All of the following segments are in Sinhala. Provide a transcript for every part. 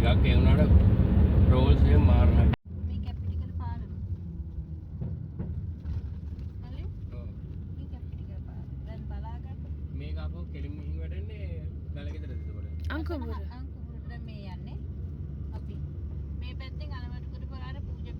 එකක් ඒ වුණාට රෝල්ස් එහෙම මාරනවා. මේ කැපිටිකල් පාලම. හරි? ඔව්. මේ කැපිටිකල් පාලම. දැන් බලාගන්න. මේක අපෝ කෙලින් මිහින් වැටෙන්නේ ගලගෙදරද එතකොට? අංකුපුර. අංකුපුරට දැන් මේ යන්නේ. අපි මේ පැත්තෙන් අලමට කරපු අර පූජා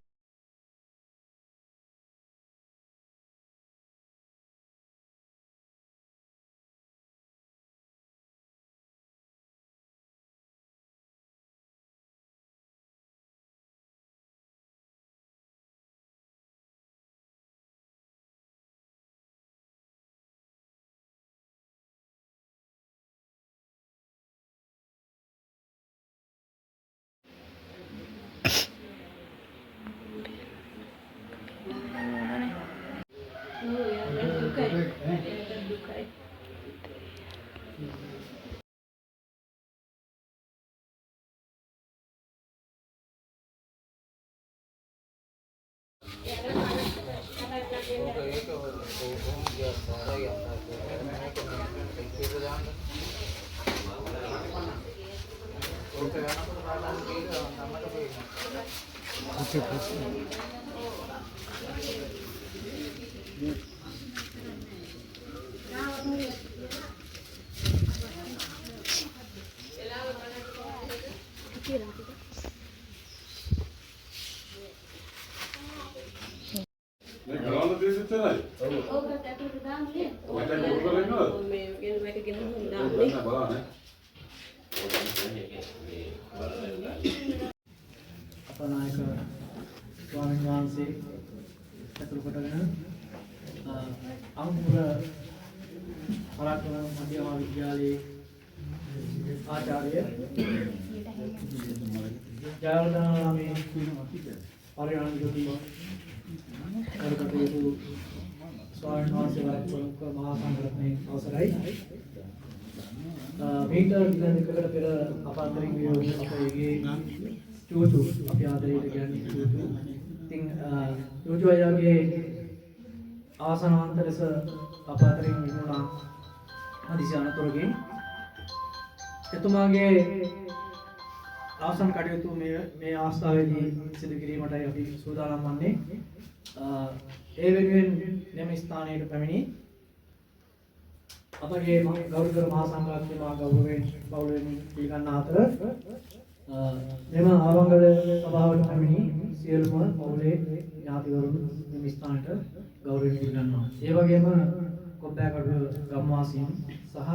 අපනායක ස්වාමීන් වහන්සේ ඇතුළු කොටගෙන අංකුර පරාක්‍රම මධ්‍ය විද්‍යාලයේ ආචාර්ය ජයවර්ධනරාමේ පරිණාම ජෝති කරුකටයුතු ස්වාමීන් වහන්සේලා ප්‍රමුඛ මහා සංඝරත්නයේ අවසරයි මීටර් දින දෙකකට පෙර අපාන්තරින් වියෝජන අපේගේ චූචු අපි ආදරයට කියන්නේ චූචු. ඉතින් චූචු අයගේ ආසනාන්ත ලෙස අපාන්තරින් විමුණා හදිසි අනතුරකින් එතුමාගේ ආසන කටයුතු මේ අවස්ථාවේදී සිදු කිරීමටයි අපි සූදානම් වන්නේ. ඒ වෙනුවෙන් මෙම ස්ථානයට පැමිණි අපගේ ගෞරවකර මහා සංඝරත්නය මා ගෞරවයෙන් බෞලයෙන් පිළිගන්න අතර මෙම ආවංගල සභාවට පැමිණි සියලුම පවුලේ ඥාතිවරුන් මෙම ස්ථානයට ගෞරවයෙන් පිළිගන්නවා. ඒ වගේම කොබ්බෑකඩුව ගම්වාසීන් සහ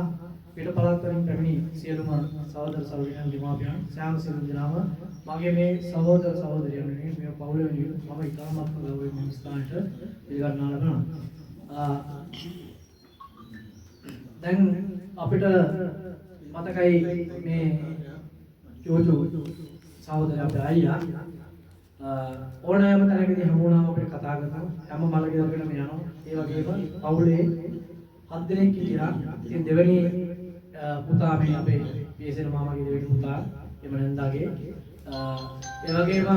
පිට පළාත් වලින් පැමිණි සියලුම සහෝදර සහෝදරියන් දෙමාපියන් සෑම සියලු දෙනාම මගේ මේ සහෝදර සහෝදරියන් වෙනුවෙන් මේ පවුල වෙනුවෙන් මම ඉතාමත් ගෞරවයෙන් මෙම ස්ථානයට පිළිගන්නා ලබනවා. දැන් අපිට මතකයි මේ චෝචු සහෝදරයා අපේ අයියා ඕනෑම තැනකදී හමු වුණාම අපිට කතා කරනවා හැම මල ගෙදරකටම යනවා. ඒ වගේම පවුලේ 7 දෙනෙක් හිටියා. ඉතින් දෙවෙනි පුතා මේ අපේ පියසේන මාමාගේ දෙවෙනි පුතා එම නන්දාගේ ඒ වගේම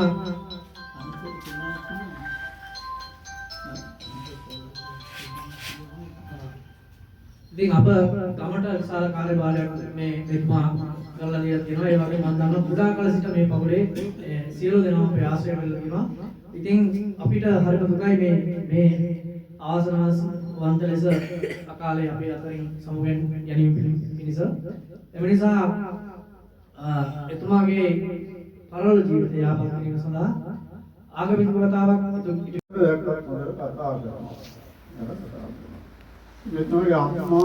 ඉතින් අප ගමට විශාල කාලේ බාලයක් මේ මෙතුමා කරලා දීලා තියෙනවා. ඒ වගේම මම දන්නවා පුතා කාලේ සිට මේ පවුලේ සියලු දෙනාම ප්‍රයාසය කරලා තියෙනවා. ඉතින් අපිට හරිම දුකයි මේ ආසනාවන්ත ලෙස අකාලේ අපේ අතරින් සමුගෙන් ගැනීම පිණිස. එම නිසා එතුමාගේ පරලෝක ජීවිතය යාපත් කිරීම සඳහා ආගමික කතාවක් Betul ya, amma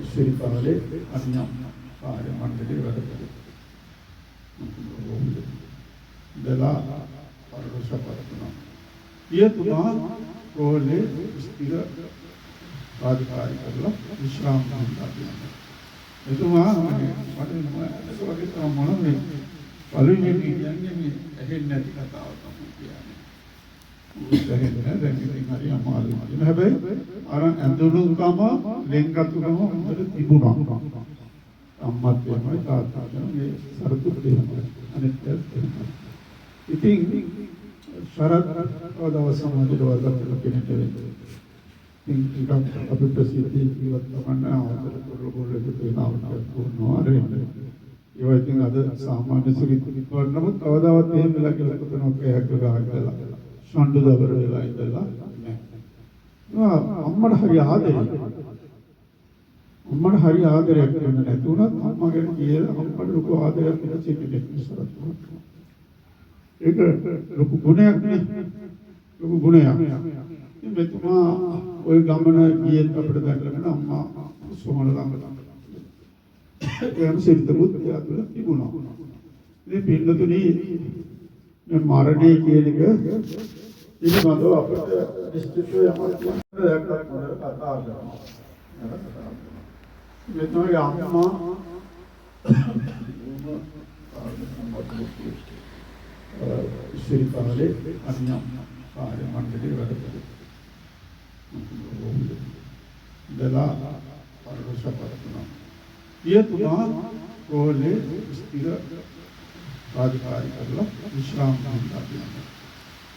istri pahale adnyam pahale mandali berada. Dela parusha paratna. Ia तुम्हां कोले स्थिर राजकारी करला विश्राम करते हैं. itu mah pada sebagai orang ni paling ini yang ni akhirnya dikata orang dia. Akhirnya dan kita hari amal ini. Tapi orang endulu kama lengkap tu kama ibu nak. Amat dia mai tata ni saratu dia. Anitya. Itu syarat pada wasam ada dua kali kena jadi. ටිකක් අපි ප්‍රසිද්ධිය ජීවත් කරන්න අවසර කරගොල්ලෝ දෙනාට වුණා රෙන්න. ඒ වගේම අද සාමාන්‍ය සිරිත් වන්නම කවදාවත් එහෙම වෙලා කියලා කොතනක හැක්ක ගහලා ෂණ්ඩු දබර වෙලා ඉඳලා නැහැ. අම්මට හරි ආදරේ. අම්මට හරි ආදරයක් වෙන නැතුණත් අම්මා ගැන කියලා අම්මට ලොකු ආදරයක් වෙන සිටිනෙක් ඉස්සරහ. ඒක ලොකු ගුණයක් නේ. ලොකු ගුණයක්. මෙතුමා ওই ගමන ගියෙත් අපිට දැකගෙන අම්මා සෝමල ළඟ එයාම සිරිතකුත් එයා තුළ තිබුණා. ඉතින් පින්නතුනි මේ මරණය කියන එක පිළිබඳව අපිට නිශ්චිතව යමක් දැක්කත් කතා කරනවා. මෙතුමාගේ අම්මා ශ්‍රීපාලේ අන්‍යම් කාර්ය මණ්ඩලයේ වැඩ කරා. දලා පරිශපතන ඊතුමා කොහොලේ ස්ථිර රාජකාරී කරලා විශ්‍රාම ගන්නවා.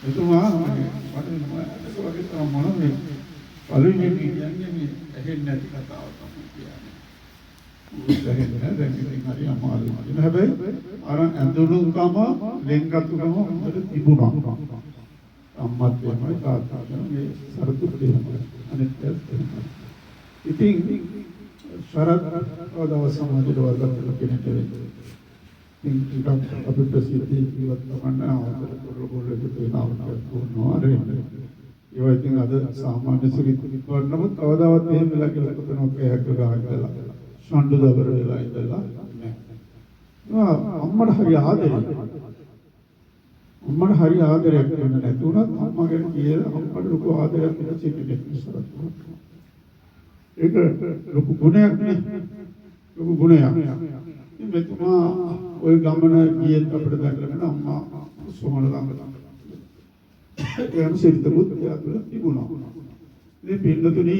එතුමා මට වගේ තමයි පළවෙනි කියන්නේ මේ ඇහෙන්නේ නැති කතාව තමයි කියන්නේ. උත්සාහයෙන් දැන් ඉතින් හරි අමාරුයි. හැබැයි අර ඇඳුනුකම ලෙන්ගත්තුකම හොඳට තිබුණා. අම්මත් එහෙමයි තාත්තත් මේ සරතුත් එහෙමයි. අනිත් එහෙමයි. ඉතින් ශරත් දවස් සමාජයට වර්ග කෙනෙක් වෙන්නේ. ඉතින් අපි ප්‍රසිද්ධිය ජීවත් කරන්න අවසර කරගොල්ලෝ දෙනාට වුණා රෙන්න. ඒ වගේම අද සාමාන්‍ය සිරිත් වන්නම කවදාවත් එහෙම වෙලා කියලා කොතනක හැක්ක ගහලා ෂණ්ඩු දබර වෙලා ඉඳලා නැහැ. අම්මට හරි ආදරේ. අම්මට හරි ආදරයක් වෙන නැතුණත් අම්මා ගැන කියලා අම්මට ලොකු ආදරයක් වෙන සිටිනෙක් ඉස්සරහ. ඒක ලොකු ගුණයක් නේ. ලොකු ගුණයක්. ඉතින් මෙතුමා ওই ගමන ගියෙත් අපිට දැකගෙන අම්මා සෝමල ළඟ එයාම සිරිතකුත් එයා තුළ තිබුණා. ඉතින් පින්නතුනි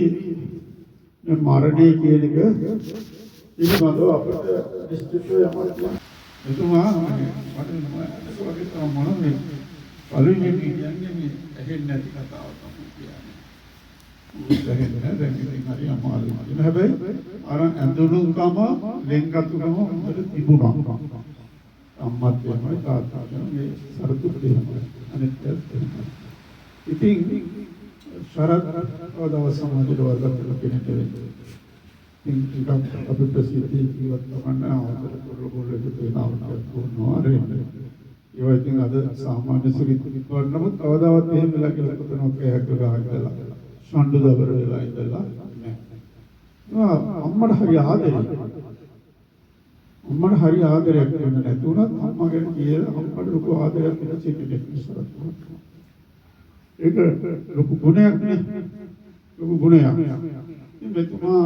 මේ මරණය කියන එක පිළිබඳව අපිට නිශ්චිතව යමක් මෙතුමා මට වගේ තමයි පළවෙනි කියන්නේ මේ ඇහෙන්නේ නැති කතාව තමයි කියන්නේ. උත්සාහයෙන් දැන් ඉතින් හරි අමාරුයි. හැබැයි අර ඇඳුනුකම ලෙන්ගත්තුකම හොඳට තිබුණා. අම්මත් එහෙමයි තාත්තත් මේ සරතුත් එහෙමයි. අනිත් එහෙමයි. ඉතින් ශරත් දවස් සමාජයට වර්ග කෙනෙක් වෙන්නේ. ඉතින් අපි ප්‍රසිද්ධිය ජීවත් කරන්න අවසර කරගොල්ලෝ දෙනාට වුණා රෙන්න. ඒ වගේම අද සාමාන්‍ය සිරිත් වන්නම කවදාවත් එහෙම වෙලා කියලා කොතනක හැක්ක ගහලා ෂණ්ඩු දබර වෙලා ඉඳලා නැහැ. අම්මට හරි ආදරේ. අම්මට හරි ආදරයක් වෙන නැතුණත් අම්මා ගැන කියලා අම්මට ලොකු ආදරයක් වෙන සිටිනෙක් ඉස්සරහ. ඒක ලොකු ගුණයක් නේ. ලොකු ගුණයක්. ඉතින් මෙතුමා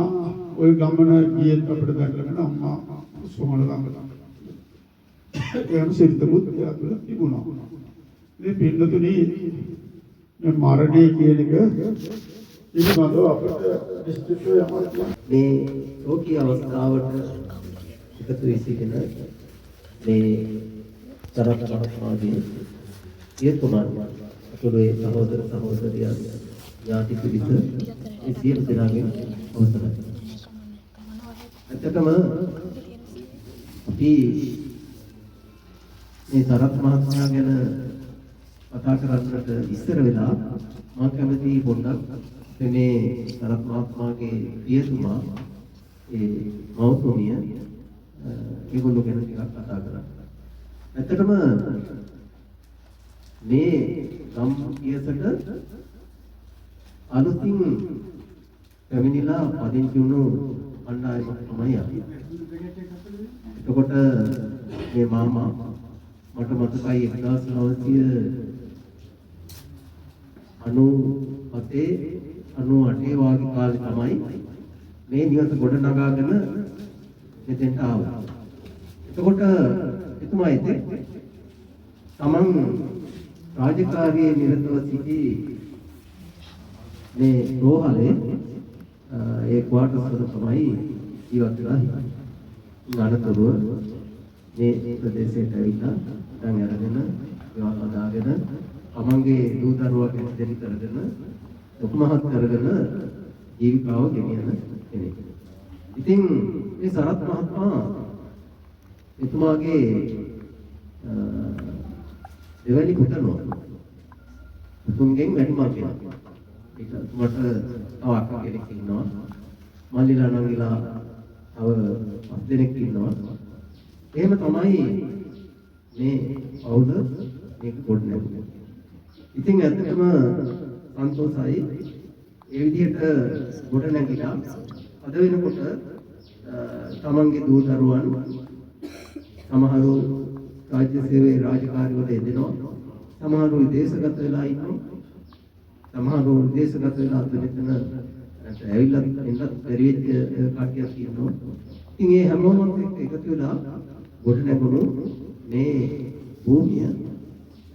ওই ගමන ගියෙත් අපිට දැකගෙන අම්මා සෝමල ළඟ එයාම සිරිතකුත් එයා තුළ තිබුණා. ඉතින් පින්නතුනි මේ මරණය කියන එක පිළිබඳව අපිට නිශ්චිතව යමක් මේ ලෝකීය අවස්ථාවට එකතු වී සිටින මේ තරක් මහත්මයාගේ ඊතුමන් අපේ සහෝදර සහෝදරියන් ඥාති පිරිස මේ සියලු දෙනාගෙන් අවසරයි. ඇත්තටම අපි මේ තරක් මහත්මයා ගැන කතා කරන්නට ඉස්සර වෙලා මම කැමති පොඩ්ඩක් මේ තරක් මහත්මයාගේ පියතුමා ඒ මෞතුමිය ඒගොල්ලෝ ගැන ටිකක් කතා කරන්න. ඇත්තටම මේ ගම් පියසට අලුතින් පැමිණිලා පදිංචි වුණු අණ්ඩායමක් තමයි අපි. එතකොට මේ මාමා මට මතකයි 1997 වාගේ කාලේ තමයි මේ නිවස ගොඩ නගාගෙන මෙතෙන්ට ආවා. එතකොට එතුමා ඉතින් තමන් රාජකාරියේ නිරතව සිටි මේ රෝහලේ ඒ ක්වාටර්ස් වල තමයි ජීවත් වෙලා අනතුරුව මේ ප්‍රදේශයට ඇවිල්ලා දැන් අරගෙන ඒවා හදාගෙන තමන්ගේ දූ දරුවා කෙනෙක් දෙවි කරගෙන ලොකු මහත් කරගෙන ජීවිකාව ගෙනියන කෙනෙක්. ඉතින් මේ සරත් මහත්මයා එතුමාගේ දෙවැනි පුතණුව තුන්ගෙන් වැඩිමල් කෙනෙක්. ඒක තුමට තව අක්කා කෙනෙක් ඉන්නවා. මල්ලිලා නංගිලා තව 5 දෙනෙක් ඉන්නවා. එහෙම තමයි මේ පවුල මේක ගොඩ නැගුණේ. ඉතින් ඇත්තටම සන්තෝෂයි ඒ විදිහට ගොඩ නැගිලා අද වෙනකොට තමන්ගේ දූ දරුවන් සමහරු රාජ්‍ය සේවයේ රාජකාරී වල යෙදෙනවා. සමහරු විදේශගත වෙලා ඉන්නවා. සමහරු විදේශගත වෙලා මෙතන ඇවිල්ලා එන්නත් බැරි වෙච්ච කට්ටියක් ඉන්නවා. ඉතින් මේ හැමෝම එක්ක එකතු වෙලා ගොඩ නැගුණු මේ භූමිය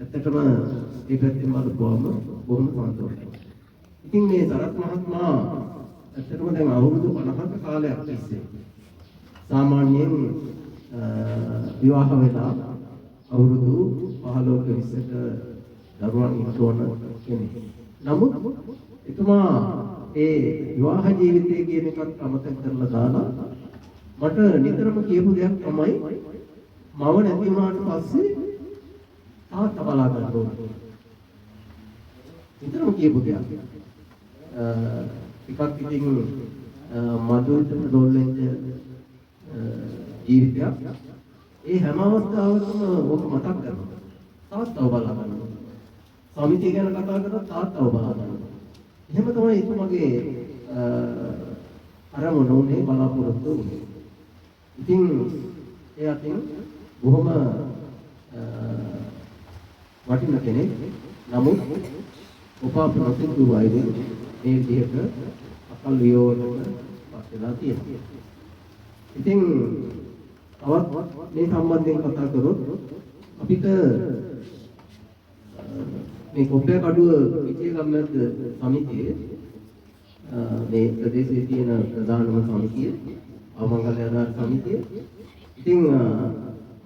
ඇත්තටම ඒ පැත්තෙන් බලපුවම බොහොම සතුටුයි. ඉතින් මේ සරත් මහත්මයා ඇත්තටම දැන් අවුරුදු 50ක කාලයක් තිස්සේ සාමාන්‍යයෙන් විවාහ වෙලා අවුරුදු 15ක 20ක දරුවන් ඉන්නවන කෙනෙක්. නමුත් එතුමා ඒ විවාහ ජීවිතය කියන එකත් අමතක කරලා දාලා මට නිතරම කියපු දෙයක් තමයි මව නැති වුණාට පස්සේ තාත්තා බලා ගන්න ඕනේ. නිතරම කියපු දෙයක්. එකක් ඉතින් මధుරට රෝල් වෙච්ච ජීවිතයක්. ඒ හැම අවස්ථාවකම ඕක මතක් කරනවා. තාත්තව බලා ගන්නවා. සමිතිය ගැන කතා කරලා තාත්තව බලා ගන්නවා. එහෙම තමයි එතුමගේ අරමුණ උනේ බලාපොරොත්තු උනේ. ඉතින් ඒ අතින් බොහොම වටින කෙනෙක්. නමුත් උපාප නොසිදු වයිද මේ විදිහට අකල් වියෝවකට පත් වෙලා තියෙනවා. ඉතින් තවත් මේ සම්බන්ධයෙන් කතා කරොත් අපිට මේ කොප්පේ කඩුව විජේගම්මැද්ද සමිතියේ මේ ප්‍රදේශයේ තියෙන ප්‍රධානම සමිතිය අවමංගල ආධාර සමිතිය. ඉතින්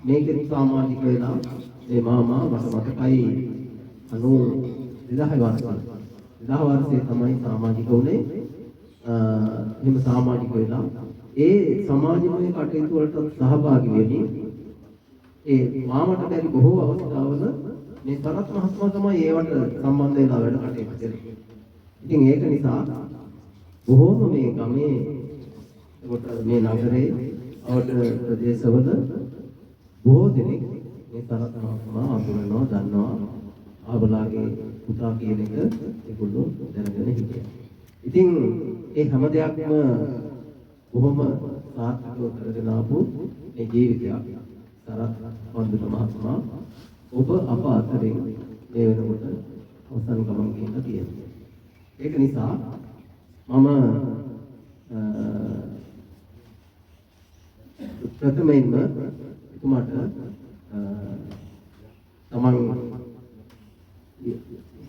මේකේ සමාජික වෙලා මේ මාමා මට මතකයි 2010 වර්ෂයේ තමයි සමාජික වුණේ. එහෙම සමාජික වෙලා ඒ සමාජමය කටයුතු වලට සහභාගී වෙමින් ඒ මාමට බැරි බොහෝ අවස්ථාවල මේ සරත් මහත්මයා තමයි ඒවට සම්බන්ධ වෙලා වැඩ කටයුතු කරන්නේ. ඉතින් ඒක නිසා බොහෝම මේ ගමේ කොට මේ නගරේ අවට ප්‍රදේශවල බොහෝ දෙනෙක් මේ සරත් මහත්මයා අඳුරනවා දන්නවා. ආබලාගේ පුතා කියන එක ඒගොල්ලෝ දැනගෙන හිටියා. ඉතින් ඒ හැම දෙයක්ම බොහොම සාර්ථකව කරගෙන ආපු මේ ජීවිතයක් සරත් වන්දන මහත්මයා ඔබ අප අතරින් මේ වෙනකොට අවසන් ගමන් ගෙන්න තියෙනවා. ඒක නිසා මම ප්‍රථමයෙන්ම එතුමාට තමන්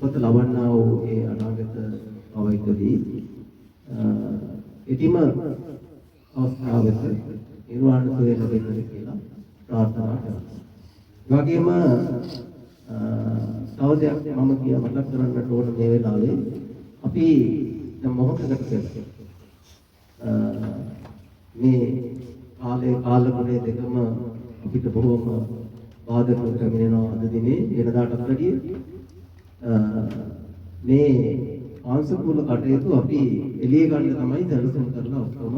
උපත ලබන්නා වූ ඒ අනාගත අවයකදී ඉතිම අවස්ථාවක නිර්වාණ සුවය ලැබෙන්න කියලා ප්‍රාර්ථනා කරනවා. වගේම තව දෙයක් මම කියා මතක් කරන්නට ඕන මේ වෙලාවේ අපි දැන් මොහොතකට පෙර මේ කාලගුණය දෙකම අපිට බොහොම බාධක කරගෙනවා. අද දිනේ වෙනදාටත් වැඩිය මේ ආංශිකව කටයුතු අපි එළිය ගන්න තමයි සැලසුම් කරලා ඔක්කොම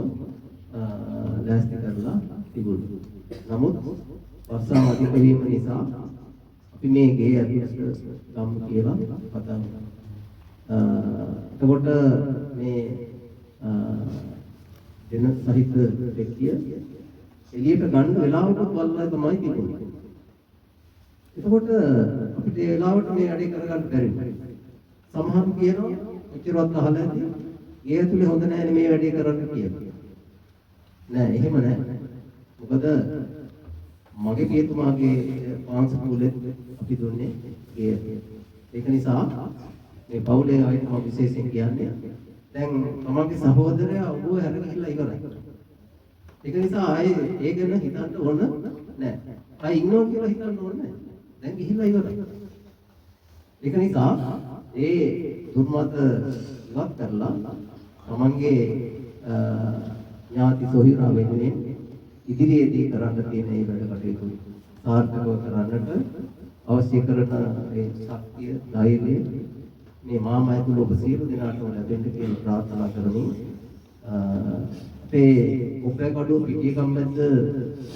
ලෑස්ති කරලා තිබුණා. නමුත් වර්ෂා අධික වීම නිසා අපි මේ ගේ ඇතුළට ගමු කියලා කතා කරනවා. එතකොට මේ දෙන සහිත දෙකිය එළියට ගන්න වෙලාවකට වල්ලා තමයි තිබුණේ. එතකොට අපිට ඒ වෙලාවට මේ වැඩේ කරගන්න බැරි වුණා. සමහරු කියනවා එච්චරවත් අහලා ඇති ගේ ඇතුලේ හොඳ නැහැ මේ වැඩේ කරන්න කියලා. නෑ එහෙම නෑ. මොකද මගේ පියතුමාගේ පාංශකූලෙත් අපි දුන්නේ ගේ. ඒක නිසා මේ පවුලේ අයිට මම විශේෂයෙන් කියන්නේ දැන් තමන්ගේ සහෝදරයා ඔබ හැර ගිහිල්ලා ඉවරයි. ඒක නිසා ආයේ ඒ ගැන හිතන්න ඕන නෑ. ආයේ ඉන්නවා කියලා හිතන්න ඕන නෑ. දැන් ගිහිල්ලා ඉවරයි. ඒක නිසා ඒ දුර්මත ඉවත් කරලා තමන්ගේ ඥාති සොහිරා වෙනුවෙන් ඉදිරියේදී කරන්න තියෙන මේ වැඩ කටයුතු සාර්ථකව කරන්නට අවශ්‍ය කරන ඒ ශක්තිය, ධෛර්යය මේ මාම ඇතුළු ඔබ සියලු දෙනාටම ලැබෙන්න කියලා ප්‍රාර්ථනා කරමින් අපේ උපයකඩුව පිටිකම්බද්ද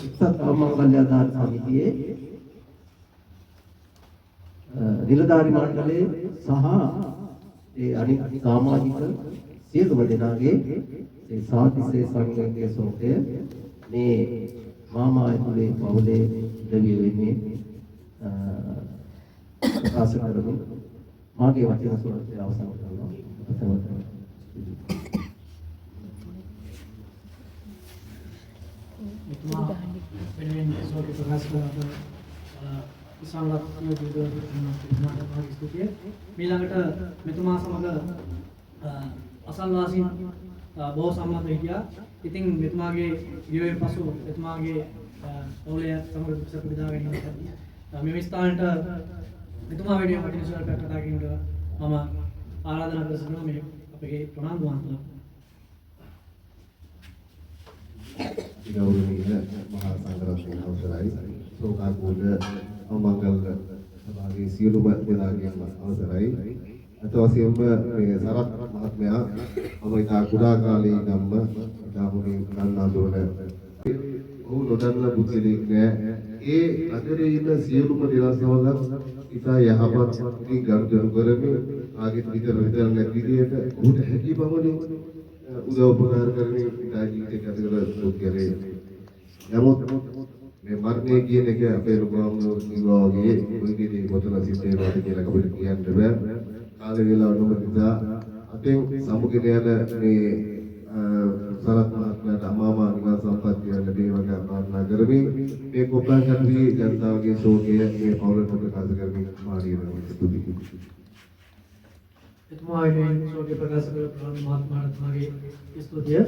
එක්සත් අවමංගල්‍ය ආධාර සමිතියේ නිලධාරි මණ්ඩලයේ සහ ඒ අනිත් සමාජික සියලුම දෙනාගේ ඒ සාතිසේ සංගමයේ සෝතය මේ මාමා ඇතුලේ පවුලේ දෙවිය වෙන්නේ ප්‍රකාශ කරමු. මාගේ වචන සුරතේ අවසන් කරනවා. මෙතුමා වෙනුවෙන් සෝකේ ප්‍රකාශ කරන ඉස්ලාම් විද්‍යාලයේ ස්තුතිය. ඊළඟට මෙතුමා සමග අසල්වාසීන් බොහෝ සම්මත හිටියා. ඉතින් මෙතුමාගේ ගියෝයෙන් පසු මෙතුමාගේ පවුලේ සමග දුක් පිටා වෙනවා. මේ ස්ථානට මෙතුමා වෙනුවෙන් වටින සුවයක් කතා කිරීමට මම ආරාධනා කරනවා මේ අපගේ ප්‍රණාම වන්දනා. ගෞරවනීය මහා සංඝරත්නයේ අවසරයි සෝකාකූල අවමංගල සභාවේ සියලුම දෙනාගේම අවසරයි අත වශයෙන්ම මේ සරත් මහත්මයා මම ඉතා කුඩා කාලේ ඉඳන්ම ඉතාමගේ කන්නාඳුන ඔහු නොදන්න බුද්ධිලෙක් නෑ ඒ අතරේ ඉන්න සියලුම දෙනා සමග ඉතා යහපත් ඉතින් ගනුදෙනු කරමින් ආගෙත් විතර නැති විදියට ඔහුට හැකි පමණින් උදව් උපකාර කරමින් ඉතා ජීවිතය ගත කර කරේ. නමුත් මේ මරණය කියන එක අපේ ලොකුම කිව්වා වගේ මොකදේ මොතන සිද්ධ වෙනවද කියලා අපිට කියන්න බෑ. කාල වේලාව නොමැතිසා අපෙන් සමුගෙන යන මේ සරත් මහත්මයාට අමාමා නිවන් සම්පත්තිය ලැබේවා ප්‍රාර්ථනා කරමින් මේ කොප්පන් කන්දී ජනතාවගේ ශෝකය මේ පවුලට ප්‍රකාශ කරමින් මාර්ගය ස්තුතියි. එතුමා වෙනුවෙන් ශෝකේ ප්‍රකාශ කළ ප්‍රාණ මහත්මයාට මගේ ස්තුතිය.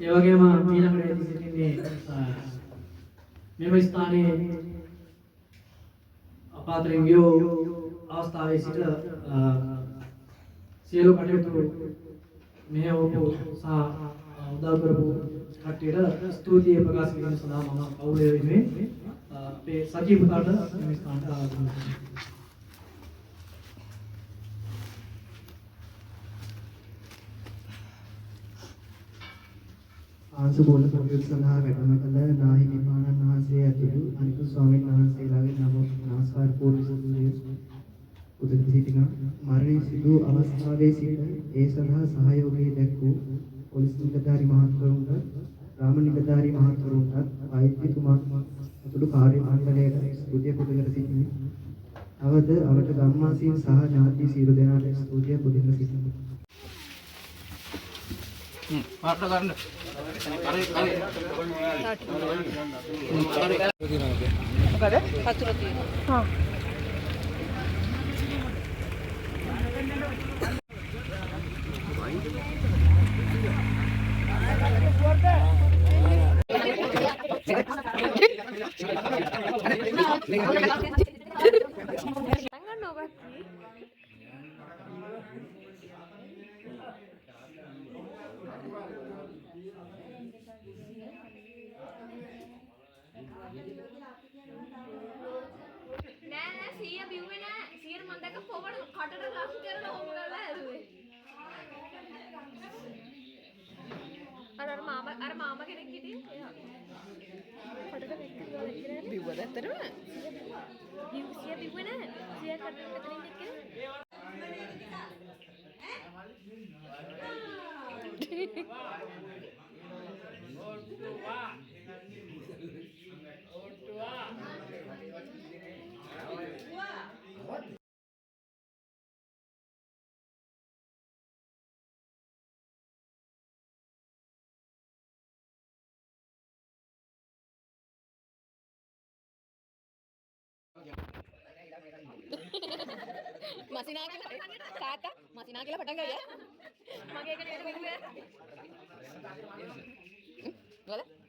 ඒ වගේම ඊළඟට සිටින්නේ මෙම ස්ථානයේ අපාතරින් ගියෝ අවස්ථාවේ සිට සියලු කටයුතු මෙහෙවපු සහ උදව් කරපු කට්ටියට ස්තුතිය ප්‍රකාශ කිරීම සඳහා මම පවුලේ වෙනුවෙන් අපේ සජීව පුතාට මේ ස්ථානට ආරාධනා කරනවා. ආංශ බෝල කටයුතු සඳහා වැඩම කළ නාහි නිපාණන් වහන්සේ ඇතුළු අනිකුත් ස්වාමීන් වහන්සේලාගේ නමස්කාර පූර්ණ උදෙත් සිටින මරණය සිදු අවස්ථාවේ සිට ඒ සඳහා සහයෝගය දැක්වූ පොලිස් නිලධාරි මහත්වරුන්ට ග්‍රාම නිලධාරි මහත්වරුන්ට වෛද්‍යතුමා ඇතුළු කාර්ය මණ්ඩලයට ස්තුතිය පුද කර සිටිමි. අවද අවට ගම්වාසීන් සහ ඥාති සියලු දෙනාට ස්තුතිය පුද කර සිටිමි. පාට ගන්න. මොකද? වතුර තියෙනවා. නෑ සීය බිව්වේ නෑ. සීයට මම දැක්ක පොවන කටට ලක් කරලා හොම කරලා ඇරුවේ. අර මාමා කෙනෙක් හිටියේ. එයා. කටට වෙක් කරලා ඉන්නේ. බිව්වද ඇත්තටම? සීය බිව්වේ නෑ. සීය කටට එතනින් එක්කේ. මසිනා කියලා තාත්තා මසිනා කියලා පටන් ගියා. මගේ එක නේද මෙන්න. වල